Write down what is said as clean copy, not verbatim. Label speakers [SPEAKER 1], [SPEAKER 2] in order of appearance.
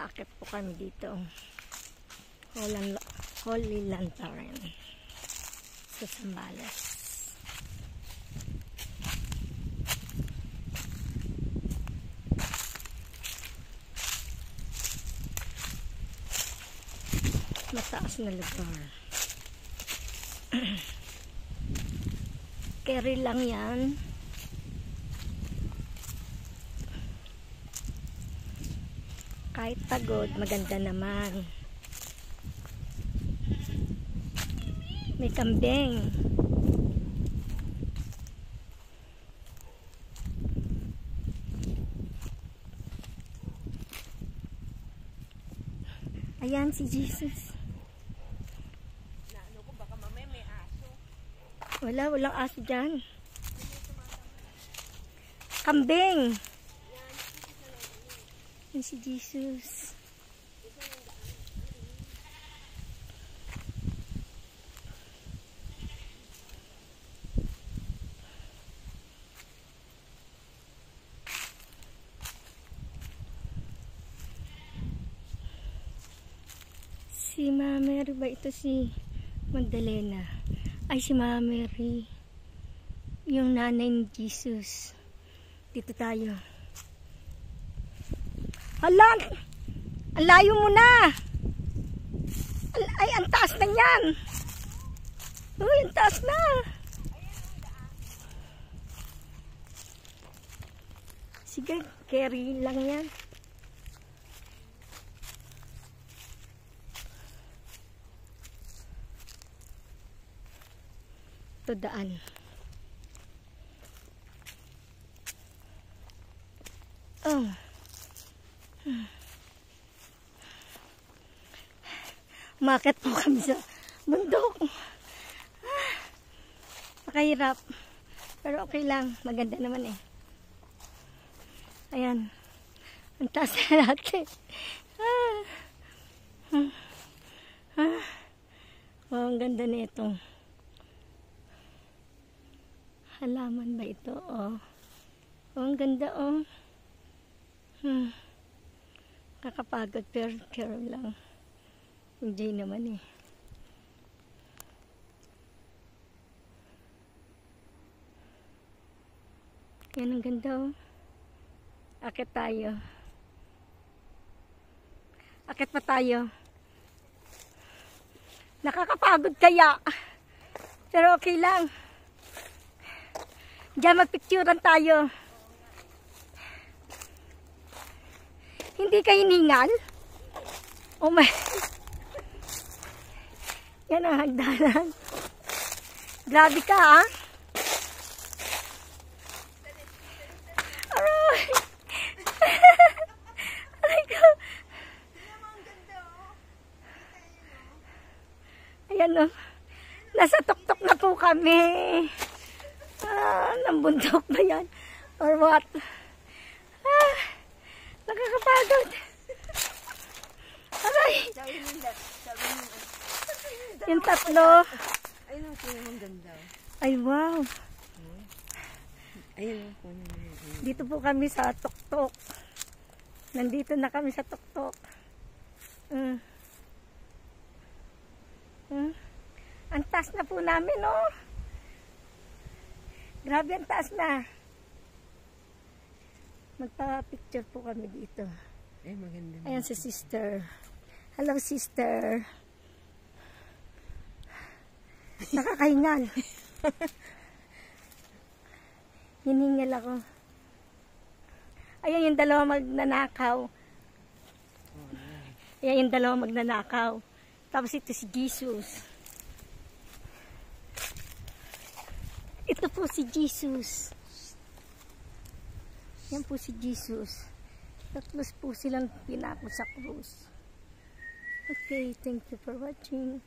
[SPEAKER 1] Aakyat po kami dito. Holy Lantern sa Zambales. Mataas na lugar. Carry lang yan. Kahit pagod, maganda naman. May kambing. Ayan si Jesus.
[SPEAKER 2] Naano ko, baka mamaya may aso.
[SPEAKER 1] Walang aso dyan. Kambing. Yan si Jesus. Si Mama Mary ba ito, si Magdalena? Ay, si Mama Mary. Yung nanay ni Jesus. Dito tayo. Hala! Ang layo mo na! Ay, ang taas na yan! Uy, ang taas na! Sige, carry lang yan. Ito daan. Oh. Umakyat po kami sa bundok. Nakahirap. Pero okay lang. Maganda naman eh. Ayan. Ang taas na natin. Wow, ang ganda na itong halaman ba ito? Oh, ang ganda oh. Kakapagod pero lang. Enjoy naman eh. Yan ang ganda oh. Akit tayo. Akit pa tayo. Nakakapagod kaya. Pero okay lang. Diyan magpicturean tayo. Hindi kayo hiningal? Oh my. Yan ang hagdanan. Grabe ka ah. Aray. Aray ko. Ayan oh. Nasa tuktok na po kami. Ng bundok ba yan? Or what? Nakakapagod. Aray! Yung tatlo.
[SPEAKER 2] Ayun ang puno ng ganda.
[SPEAKER 1] Ay, wow.
[SPEAKER 2] Ayun ang puno ng ganda.
[SPEAKER 1] Dito po kami sa tuktok. Nandito na kami sa tuktok. Ang taas na po namin, oh. Grabe, ang taas na. Magpa-picture po kami dito.
[SPEAKER 2] Ay, maganda.
[SPEAKER 1] Ayan si sister. Hello, sister. Nakakahingal. Hiningal ako. Ayan yung dalawa magnanakaw. Ayan yung dalawa magnanakaw. Tapos ito si Jesus. Ito po si Jesus. Yan po si Jesus. Tatlos po silang pinako sa krus. Okay, thank you for watching.